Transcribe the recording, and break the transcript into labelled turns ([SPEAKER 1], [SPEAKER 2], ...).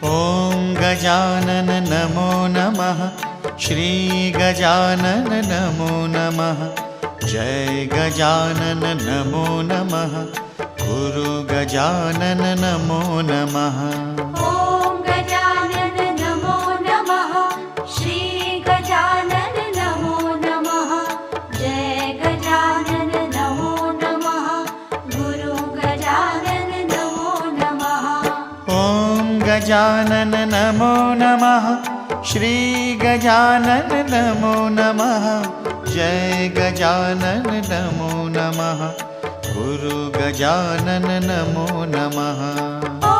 [SPEAKER 1] ॐ गजानन नमो नमः। श्री गजानन नमो नमः। जय गजानन नमो नमः। गुरु गजानन नमो नमः।
[SPEAKER 2] ॐ गजानन नमो नमः। श्री गजानन नमो नमः। जय गजानन नमो नमः। गुरु गजानन नमो नमः।
[SPEAKER 1] ॐ गजानन नमो नमः। श्री गजानन नमो नमः। जय गजानन नमो नमः। गुरु गजानन नमो नमः।